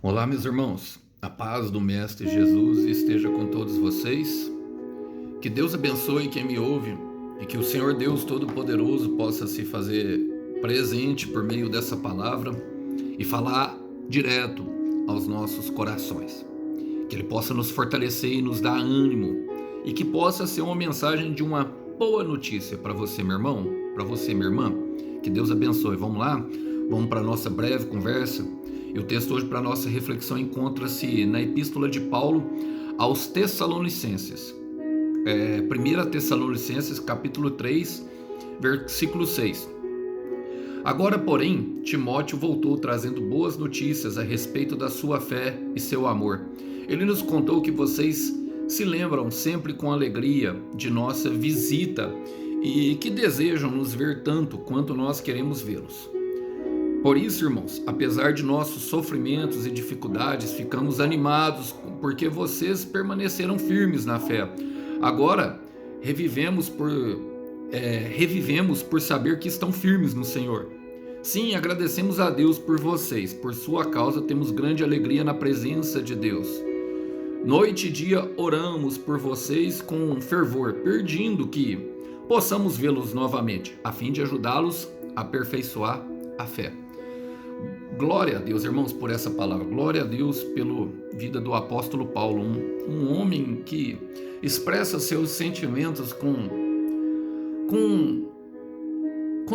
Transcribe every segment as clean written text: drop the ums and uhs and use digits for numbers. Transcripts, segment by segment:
Olá, meus irmãos. A paz do Mestre Jesus esteja com todos vocês. Que Deus abençoe quem me ouve e que o Senhor Deus Todo-Poderoso possa se fazer presente por meio dessa palavra e falar direto aos nossos corações. Que Ele possa nos fortalecer e nos dar ânimo e que possa ser uma mensagem de uma boa notícia para você, meu irmão, para você, minha irmã. Que Deus abençoe. Vamos lá? Vamos para a nossa breve conversa. E o texto hoje para a nossa reflexão encontra-se na Epístola de Paulo aos Tessalonicenses. 1 Tessalonicenses capítulo 3, versículo 6. Agora, porém, Timóteo voltou trazendo boas notícias a respeito da sua fé e seu amor. Ele nos contou que vocês se lembram sempre com alegria de nossa visita e que desejam nos ver tanto quanto nós queremos vê-los. Por isso, irmãos, apesar de nossos sofrimentos e dificuldades, ficamos animados porque vocês permaneceram firmes na fé. Agora, revivemos por saber que estão firmes no Senhor. Sim, agradecemos a Deus por vocês. Por sua causa, temos grande alegria na presença de Deus. Noite e dia oramos por vocês com fervor, pedindo que possamos vê-los novamente, a fim de ajudá-los a aperfeiçoar a fé. Glória a Deus, irmãos, por essa palavra. Glória a Deus pela vida do apóstolo Paulo, um homem que expressa seus sentimentos com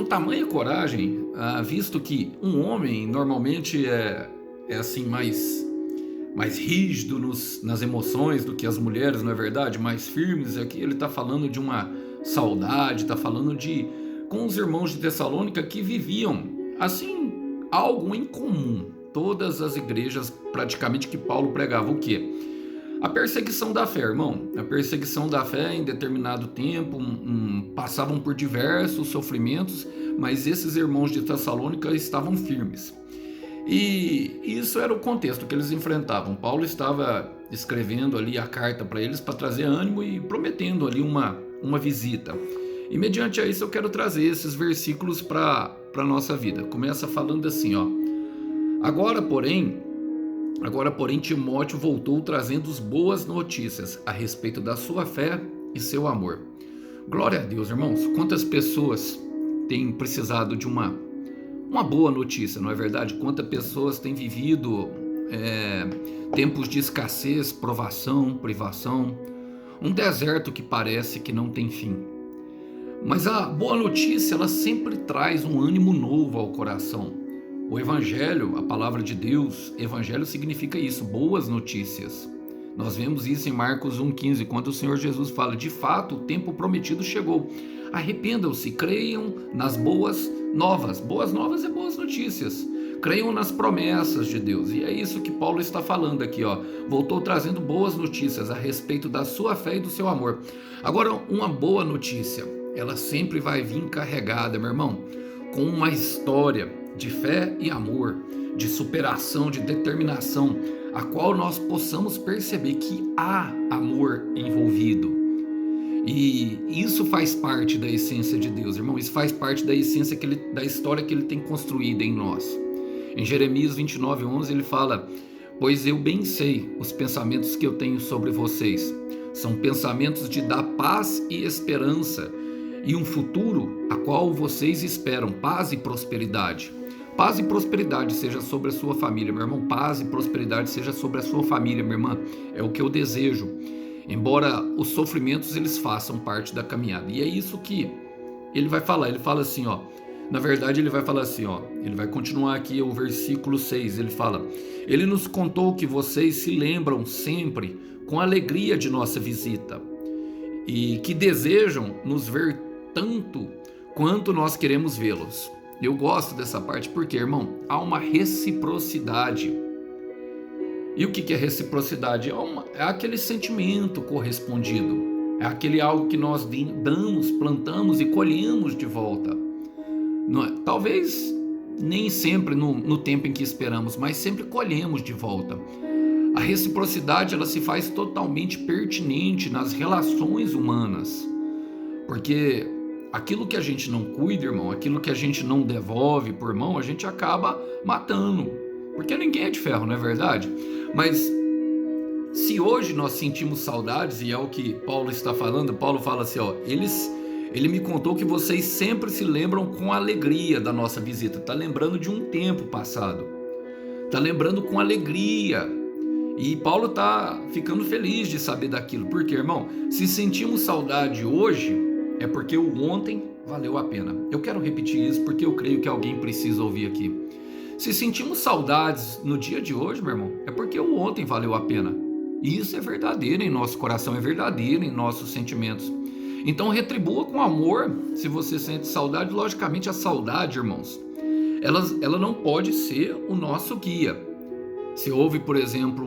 tamanha coragem, visto que um homem normalmente é assim mais rígido nas emoções do que as mulheres, não é verdade? Mais firmes. Aqui ele está falando de uma saudade, está falando com os irmãos de Tessalônica que viviam assim algo em comum. Todas as igrejas praticamente que Paulo pregava o quê? A perseguição da fé, irmão. A perseguição da fé em determinado tempo, passavam por diversos sofrimentos, mas esses irmãos de Tessalônica estavam firmes. E isso era o contexto que eles enfrentavam. Paulo estava escrevendo ali a carta para eles para trazer ânimo e prometendo ali uma visita. E mediante a isso eu quero trazer esses versículos para a nossa vida. Começa falando assim, ó. Agora, porém, Timóteo voltou trazendo boas notícias a respeito da sua fé e seu amor. Glória a Deus, irmãos. Quantas pessoas têm precisado de uma boa notícia, não é verdade? Quantas pessoas têm vivido tempos de escassez, provação, privação, um deserto que parece que não tem fim. Mas a boa notícia, ela sempre traz um ânimo novo ao coração. O Evangelho, a palavra de Deus, Evangelho significa isso, boas notícias. Nós vemos isso em Marcos 1,15, quando o Senhor Jesus fala, de fato, o tempo prometido chegou. Arrependam-se, creiam nas boas novas. Boas novas é boas notícias. Creiam nas promessas de Deus. E é isso que Paulo está falando aqui, ó. Voltou trazendo boas notícias a respeito da sua fé e do seu amor. Agora, uma boa notícia, ela sempre vai vir carregada, meu irmão, com uma história de fé e amor, de superação, de determinação, a qual nós possamos perceber que há amor envolvido. E isso faz parte da essência de Deus, irmão. Isso faz parte da essência da história que Ele tem construída em nós. Em Jeremias 29:11 ele fala, pois eu bem sei os pensamentos que eu tenho sobre vocês. São pensamentos de dar paz e esperança, e um futuro a qual vocês esperam, paz e prosperidade. Paz e prosperidade seja sobre a sua família, meu irmão. Paz e prosperidade seja sobre a sua família, minha irmã. É o que eu desejo. Embora os sofrimentos eles façam parte da caminhada. E é isso que ele vai falar. Ele fala assim, ó. Na verdade, ele vai falar assim, ó. Ele vai continuar aqui o versículo 6. Ele fala: ele nos contou que vocês se lembram sempre com alegria de nossa visita e que desejam nos ver tanto quanto nós queremos vê-los. Eu gosto dessa parte porque, irmão, há uma reciprocidade. E o que é reciprocidade? É aquele sentimento correspondido. É aquele algo que nós damos, plantamos e colhemos de volta. Talvez nem sempre no tempo em que esperamos, mas sempre colhemos de volta. A reciprocidade ela se faz totalmente pertinente nas relações humanas. Porque aquilo que a gente não cuida, irmão, aquilo que a gente não devolve por irmão, a gente acaba matando. porque ninguém é de ferro, não é verdade? Mas se hoje nós sentimos saudades, e é o que Paulo está falando, Paulo fala assim, ó, ele me contou que vocês sempre se lembram com alegria da nossa visita, tá lembrando de um tempo passado, tá lembrando com alegria. E Paulo tá ficando feliz de saber daquilo, porque, irmão, se sentimos saudade hoje, é porque o ontem valeu a pena. Eu quero repetir isso porque eu creio que alguém precisa ouvir aqui. Se sentimos saudades no dia de hoje, meu irmão, é porque o ontem valeu a pena. E isso é verdadeiro em nosso coração, é verdadeiro em nossos sentimentos. Então retribua com amor se você sente saudade. Logicamente a saudade, irmãos, ela não pode ser o nosso guia. Se houve, por exemplo,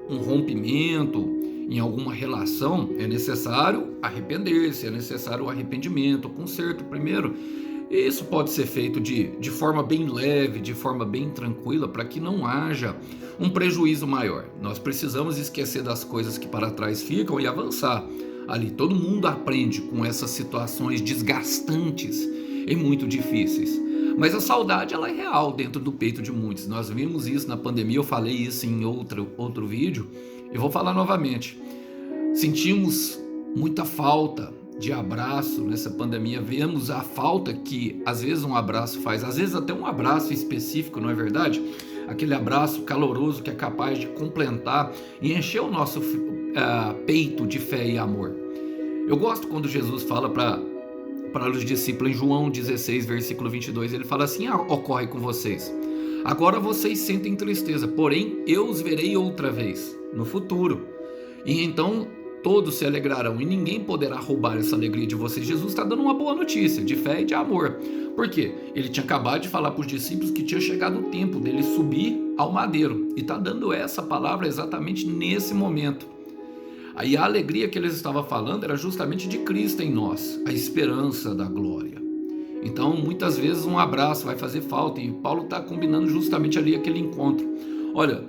um rompimento em alguma relação, é necessário arrepender-se, é necessário o arrependimento, o conserto primeiro. Isso pode ser feito de forma bem leve, de forma bem tranquila, para que não haja um prejuízo maior. Nós precisamos esquecer das coisas que para trás ficam e avançar. Ali, todo mundo aprende com essas situações desgastantes e muito difíceis. Mas a saudade, ela é real dentro do peito de muitos. Nós vimos isso na pandemia, eu falei isso em outro vídeo, e vou falar novamente. Sentimos muita falta de abraço nessa pandemia, vemos a falta que às vezes um abraço faz, às vezes até um abraço específico, não é verdade? Aquele abraço caloroso que é capaz de completar e encher o nosso peito de fé e amor. Eu gosto quando Jesus fala para os discípulos em João 16, versículo 22, ele fala assim, ocorre com vocês. Agora vocês sentem tristeza, porém eu os verei outra vez, no futuro. E então todos se alegrarão e ninguém poderá roubar essa alegria de vocês. Jesus está dando uma boa notícia de fé e de amor. Por quê? Ele tinha acabado de falar para os discípulos que tinha chegado o tempo dele subir ao madeiro. E está dando essa palavra exatamente nesse momento. Aí a alegria que eles estavam falando era justamente de Cristo em nós, a esperança da glória. Então muitas vezes um abraço vai fazer falta e Paulo está combinando justamente ali aquele encontro. Olha,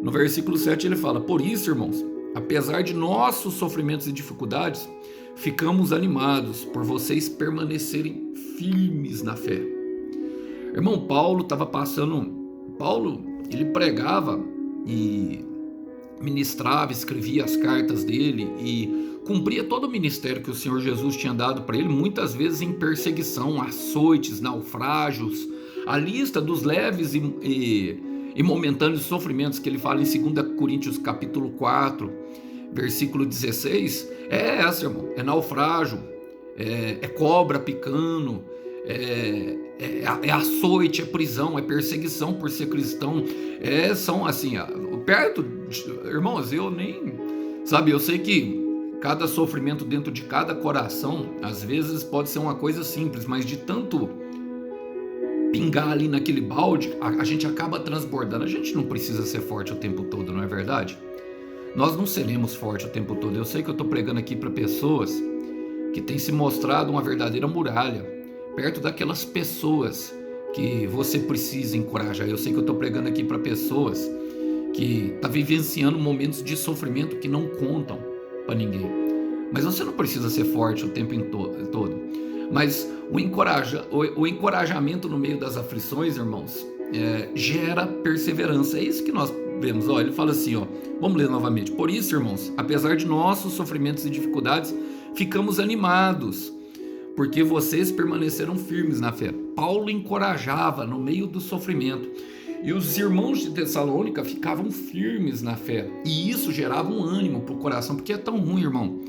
no versículo 7 ele fala, por isso, irmãos, apesar de nossos sofrimentos e dificuldades, ficamos animados por vocês permanecerem firmes na fé. Irmão, Paulo estava passando... Paulo, ele pregava e ministrava, escrevia as cartas dele e cumpria todo o ministério que o Senhor Jesus tinha dado para ele, muitas vezes em perseguição, açoites, naufrágios. A lista dos leves e momentâneos sofrimentos que ele fala em 2 Coríntios capítulo 4, versículo 16, é essa, irmão, é naufrágio, é cobra picando, é açoite, é prisão, é perseguição por ser cristão, são assim, perto, irmãos, eu nem, sabe, eu sei que cada sofrimento dentro de cada coração, às vezes pode ser uma coisa simples, mas de tanto pingar ali naquele balde, a gente acaba transbordando. A gente não precisa ser forte o tempo todo, não é verdade? Nós não seremos fortes o tempo todo. Eu sei que eu estou pregando aqui para pessoas que têm se mostrado uma verdadeira muralha, perto daquelas pessoas que você precisa encorajar. Eu sei que eu estou pregando aqui para pessoas que estão vivenciando momentos de sofrimento que não contam para ninguém. Mas você não precisa ser forte o tempo todo. Mas o encorajamento no meio das aflições, irmãos, gera perseverança. É isso que nós vemos. Ele fala assim, vamos ler novamente. Por isso, irmãos, apesar de nossos sofrimentos e dificuldades, ficamos animados, porque vocês permaneceram firmes na fé. Paulo encorajava no meio do sofrimento. E os irmãos de Tessalônica ficavam firmes na fé. E isso gerava um ânimo para o coração, porque é tão ruim, irmão.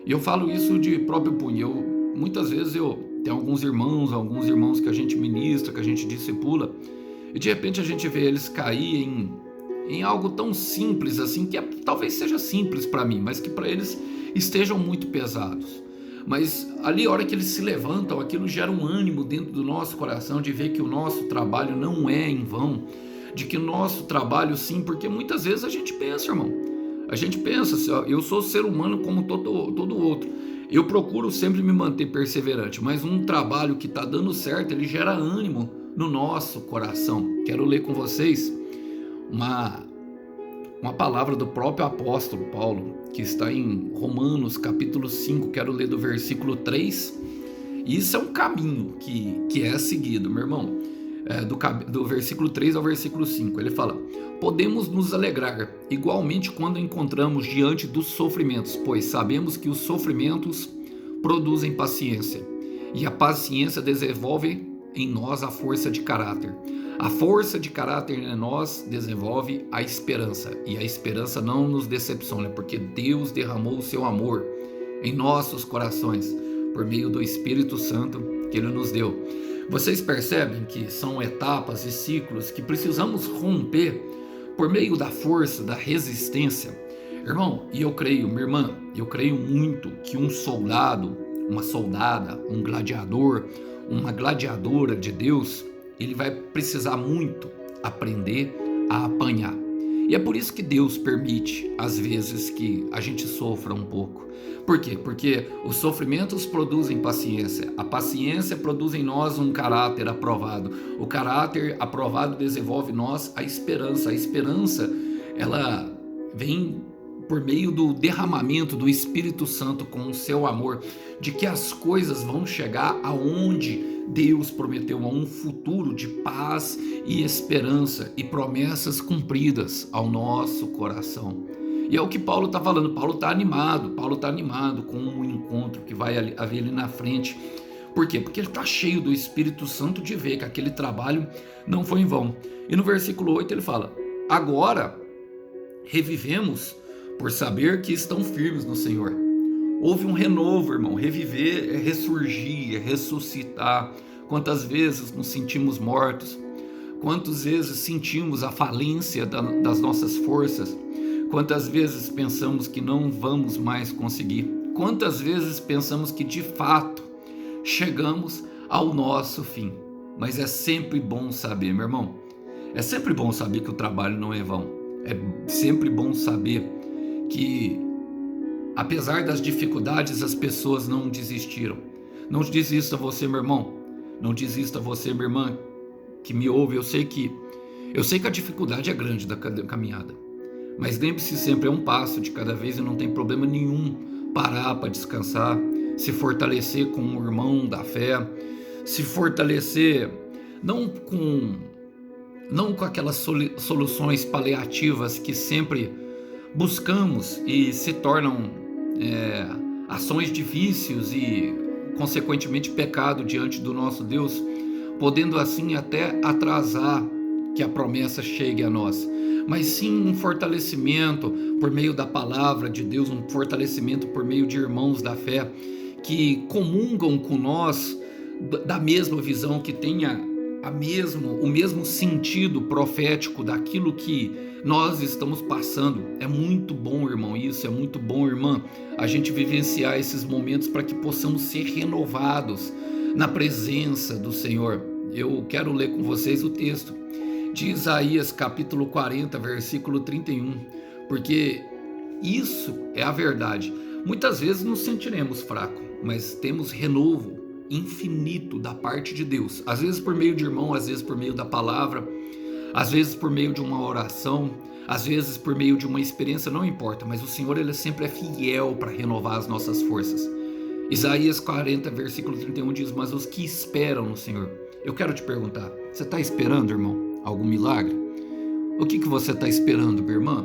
E eu falo isso de próprio punho. Muitas vezes tem alguns irmãos que a gente ministra, que a gente discipula, e de repente a gente vê eles cair em algo tão simples assim, que talvez seja simples para mim, mas que para eles estejam muito pesados. Mas ali, a hora que eles se levantam, aquilo gera um ânimo dentro do nosso coração de ver que o nosso trabalho não é em vão, de que o nosso trabalho sim, porque muitas vezes a gente pensa, irmão, assim, eu sou ser humano como todo outro. Eu procuro sempre me manter perseverante, mas um trabalho que está dando certo, ele gera ânimo no nosso coração. Quero ler com vocês uma palavra do próprio apóstolo Paulo, que está em Romanos capítulo 5, quero ler do versículo 3. Isso é um caminho que é seguido, meu irmão. do versículo 3 ao versículo 5. Ele fala: podemos nos alegrar igualmente quando encontramos diante dos sofrimentos, pois sabemos que os sofrimentos produzem paciência, e a paciência desenvolve em nós a força de caráter. A força de caráter em nós desenvolve a esperança, e a esperança não nos decepciona, porque Deus derramou o seu amor em nossos corações por meio do Espírito Santo que Ele nos deu. Vocês percebem que são etapas e ciclos que precisamos romper por meio da força, da resistência. Irmão, e eu creio, minha irmã, eu creio muito que um soldado, uma soldada, um gladiador, uma gladiadora de Deus, ele vai precisar muito aprender a apanhar. E é por isso que Deus permite, às vezes, que a gente sofra um pouco. Por quê? Porque os sofrimentos produzem paciência. A paciência produz em nós um caráter aprovado. O caráter aprovado desenvolve em nós a esperança. A esperança, ela vem por meio do derramamento do Espírito Santo com o seu amor, de que as coisas vão chegar aonde Deus prometeu, a um futuro de paz e esperança e promessas cumpridas ao nosso coração. E é o que Paulo está falando. Paulo está animado com um encontro que vai haver ali na frente. Por quê? Porque ele está cheio do Espírito Santo de ver que aquele trabalho não foi em vão. E no versículo 8 ele fala: agora revivemos por saber que estão firmes no Senhor. Houve um renovo, irmão. Reviver é ressurgir, é ressuscitar. Quantas vezes nos sentimos mortos? Quantas vezes sentimos a falência das nossas forças? Quantas vezes pensamos que não vamos mais conseguir? Quantas vezes pensamos que de fato chegamos ao nosso fim? Mas é sempre bom saber, meu irmão, é sempre bom saber que o trabalho não é vão. É sempre bom saber que, apesar das dificuldades, as pessoas não desistiram. Não desista você, meu irmão. Não desista você, minha irmã, que me ouve. Eu sei que a dificuldade é grande da caminhada. Mas lembre-se sempre, é um passo de cada vez e não tem problema nenhum parar para descansar, se fortalecer com um irmão da fé, se fortalecer não com aquelas soluções paliativas que sempre buscamos e se tornam ações de vícios e, consequentemente, pecado diante do nosso Deus, podendo assim até atrasar que a promessa chegue a nós. Mas sim um fortalecimento por meio da palavra de Deus, um fortalecimento por meio de irmãos da fé que comungam com nós da mesma visão, que tenha o mesmo sentido profético daquilo que nós estamos passando. É muito bom, irmão, isso é muito bom, irmã, a gente vivenciar esses momentos para que possamos ser renovados na presença do Senhor. Eu quero ler com vocês o texto de Isaías capítulo 40, versículo 31, porque isso é a verdade. Muitas vezes nos sentiremos fracos, mas temos renovo infinito da parte de Deus, às vezes por meio de irmão, às vezes por meio da palavra, às vezes por meio de uma oração, às vezes por meio de uma experiência, não importa, mas o Senhor, ele sempre é fiel para renovar as nossas forças. Isaías 40, versículo 31 diz: mas os que esperam no Senhor. Eu quero te perguntar, você está esperando, irmão, algum milagre? O que você está esperando, minha irmã?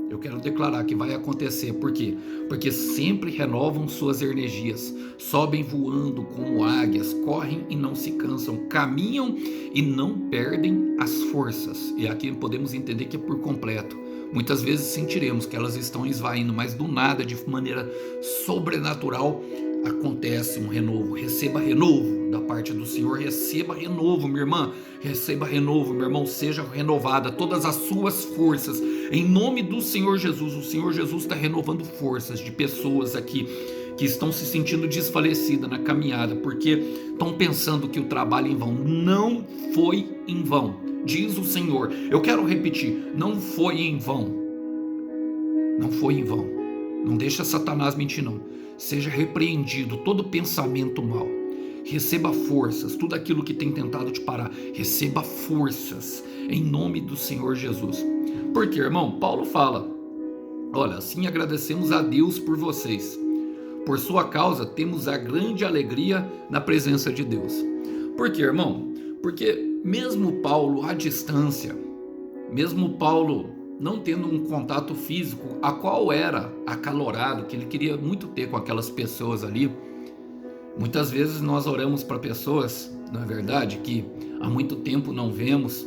Eu quero declarar que vai acontecer. Por quê? Porque sempre renovam suas energias, sobem voando como águias, correm e não se cansam, caminham e não perdem as forças. E aqui podemos entender que é por completo. Muitas vezes sentiremos que elas estão esvaindo, mas do nada, de maneira sobrenatural, acontece um renovo. Receba renovo da parte do Senhor. Receba renovo, minha irmã. Receba renovo, meu irmão. Seja renovada todas as suas forças em nome do Senhor Jesus. O Senhor Jesus está renovando forças de pessoas aqui que estão se sentindo desfalecidas na caminhada, porque estão pensando que o trabalho é em vão. Não foi em vão, diz o Senhor. Eu quero repetir, não foi em vão. Não foi em vão. Não deixa Satanás mentir, não. Seja repreendido todo pensamento mal. Receba forças, tudo aquilo que tem tentado te parar. Receba forças em nome do Senhor Jesus. Porque, irmão, Paulo fala: olha, assim agradecemos a Deus por vocês. Por sua causa temos a grande alegria na presença de Deus. Por quê, irmão? Porque mesmo Paulo à distância, mesmo Paulo não tendo um contato físico, a qual era acalorado, que ele queria muito ter com aquelas pessoas ali, muitas vezes nós oramos para pessoas, não é verdade, que há muito tempo não vemos.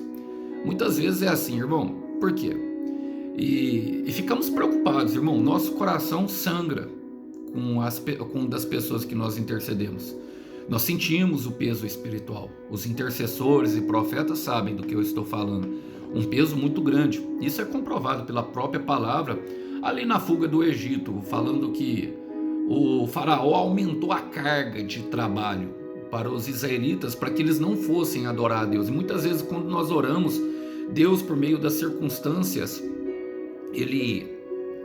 Muitas vezes é assim, irmão. Por quê? E ficamos preocupados, irmão. Nosso coração sangra com das pessoas que nós intercedemos. Nós sentimos o peso espiritual. Os intercessores e profetas sabem do que eu estou falando. Um peso muito grande. Isso é comprovado pela própria palavra ali na fuga do Egito, falando que o faraó aumentou a carga de trabalho para os israelitas, para que eles não fossem adorar a Deus. E muitas vezes quando nós oramos, Deus, por meio das circunstâncias, ele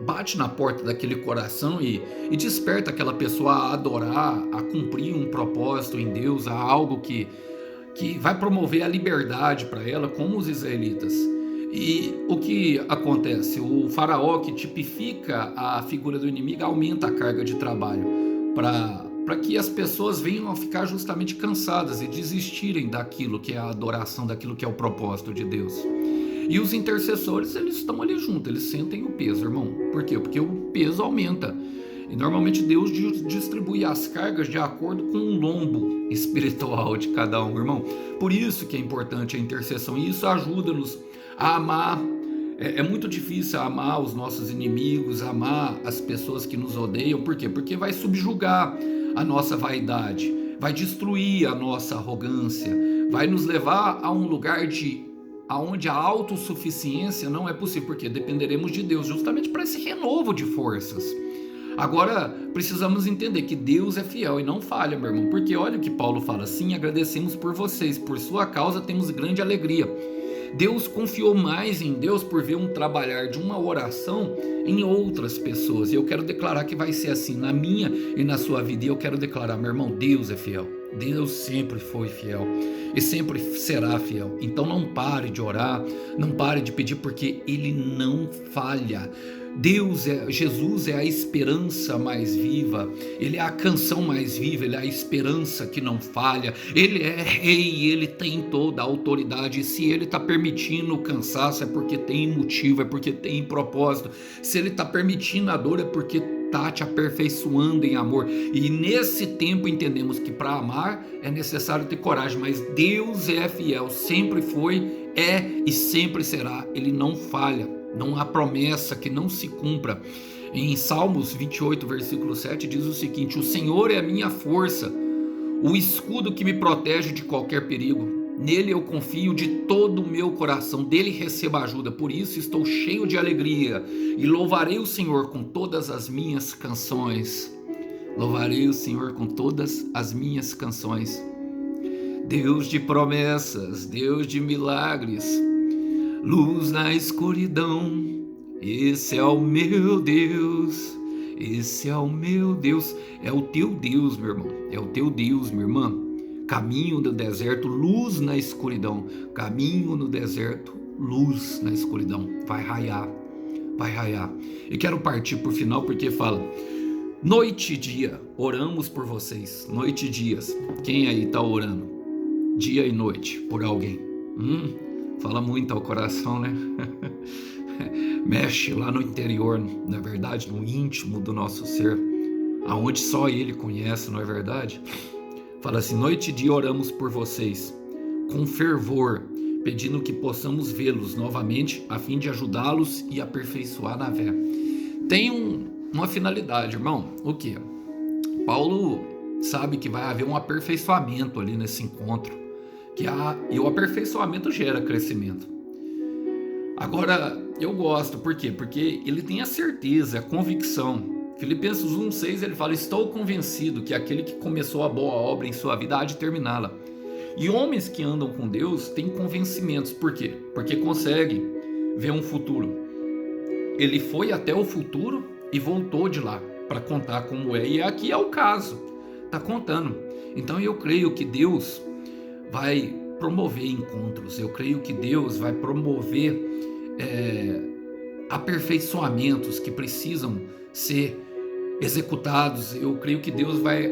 bate na porta daquele coração e desperta aquela pessoa a adorar, a cumprir um propósito em Deus, a algo que vai promover a liberdade para ela, como os israelitas. E o que acontece? O faraó, que tipifica a figura do inimigo, aumenta a carga de trabalho para que as pessoas venham a ficar justamente cansadas e desistirem daquilo que é a adoração, daquilo que é o propósito de Deus. E os intercessores, eles estão ali junto, eles sentem o peso, irmão. Por quê? Porque o peso aumenta. E normalmente Deus distribui as cargas de acordo com o lombo espiritual de cada um, irmão. Por isso que é importante a intercessão, e isso ajuda-nos a amar. É muito difícil amar os nossos inimigos, amar as pessoas que nos odeiam. Por quê? Porque vai subjugar a nossa vaidade, vai destruir a nossa arrogância, vai nos levar a um lugar onde a autossuficiência não é possível, porque dependeremos de Deus justamente para esse renovo de forças. Agora, precisamos entender que Deus é fiel e não falha, meu irmão, porque olha o que Paulo fala: sim, agradecemos por vocês, por sua causa temos grande alegria. Deus confiou mais em Deus por ver um trabalhar de uma oração em outras pessoas, e eu quero declarar que vai ser assim na minha e na sua vida. E eu quero declarar, meu irmão, Deus é fiel. Deus sempre foi fiel e sempre será fiel. Então não pare de orar, não pare de pedir, porque Ele não falha. Jesus é a esperança mais viva, Ele é a canção mais viva, Ele é a esperança que não falha, Ele é rei, Ele tem toda a autoridade. E se Ele está permitindo o cansaço, é porque tem motivo, é porque tem propósito. Se Ele está permitindo a dor, é porque está te aperfeiçoando em amor. E nesse tempo entendemos que para amar é necessário ter coragem, mas Deus é fiel, sempre foi, é e sempre será. Ele não falha. Não há promessa que não se cumpra. Em Salmos 28, versículo 7, diz o seguinte: o Senhor é a minha força, o escudo que me protege de qualquer perigo. Nele eu confio de todo o meu coração, dele recebo ajuda. Por isso estou cheio de alegria e louvarei o Senhor com todas as minhas canções. Louvarei o Senhor com todas as minhas canções. Deus de promessas, Deus de milagres, luz na escuridão, esse é o meu Deus, esse é o meu Deus. É o teu Deus, meu irmão, é o teu Deus, minha irmã. Caminho no deserto, luz na escuridão. Caminho no deserto, luz na escuridão. Vai raiar, vai raiar. E quero partir por final, porque fala: noite e dia, oramos por vocês. Noite e dias, quem aí está orando? Dia e noite, por alguém. Fala muito ao coração, né? Mexe lá no interior, não é verdade? No íntimo do nosso ser, aonde só Ele conhece, não é verdade? Fala assim: noite e dia oramos por vocês, com fervor, pedindo que possamos vê-los novamente, a fim de ajudá-los e aperfeiçoar na fé. Tem uma finalidade, irmão. O que? Paulo sabe que vai haver um aperfeiçoamento ali nesse encontro. E o aperfeiçoamento gera crescimento. Agora, eu gosto, por quê? Porque ele tem a certeza, a convicção. Filipenses 1,6, ele fala: estou convencido que aquele que começou a boa obra em sua vida há de terminá-la. E homens que andam com Deus têm convencimentos. Por quê? Porque conseguem ver um futuro. Ele foi até o futuro e voltou de lá para contar como é. E aqui é o caso, está contando. Então eu creio que Deus vai promover encontros, eu creio que Deus vai promover aperfeiçoamentos que precisam ser executados. Eu creio que Deus vai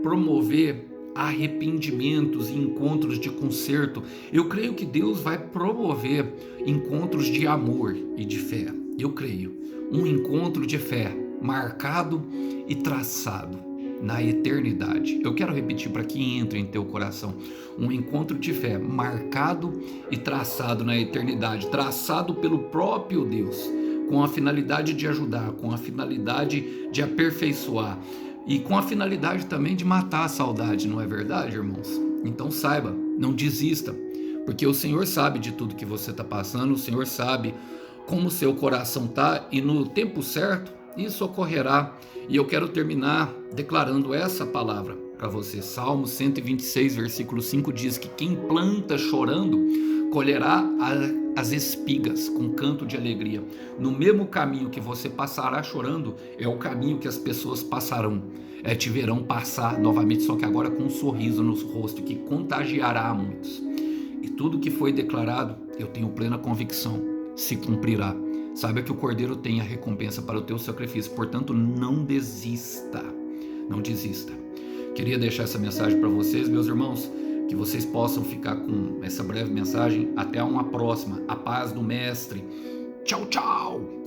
promover arrependimentos e encontros de conserto. Eu creio que Deus vai promover encontros de amor e de fé. Eu creio. Um encontro de fé marcado e traçado na eternidade. Eu quero repetir para que entre em teu coração. Um encontro de fé marcado e traçado na eternidade, traçado pelo próprio Deus, com a finalidade de ajudar, com a finalidade de aperfeiçoar e com a finalidade também de matar a saudade, não é verdade, irmãos? Então saiba, não desista, porque o Senhor sabe de tudo que você está passando, o Senhor sabe como o seu coração está, e no tempo certo isso ocorrerá. E eu quero terminar declarando essa palavra para você. Salmo 126, versículo 5 diz que quem planta chorando colherá as espigas com canto de alegria. No mesmo caminho que você passará chorando, é o caminho que as pessoas passarão, te verão passar novamente, só que agora com um sorriso no rosto que contagiará a muitos. E tudo que foi declarado, eu tenho plena convicção, se cumprirá. Saiba que o Cordeiro tem a recompensa para o teu sacrifício, portanto não desista, não desista. Queria deixar essa mensagem para vocês, meus irmãos, que vocês possam ficar com essa breve mensagem. Até uma próxima. A paz do Mestre. Tchau, tchau!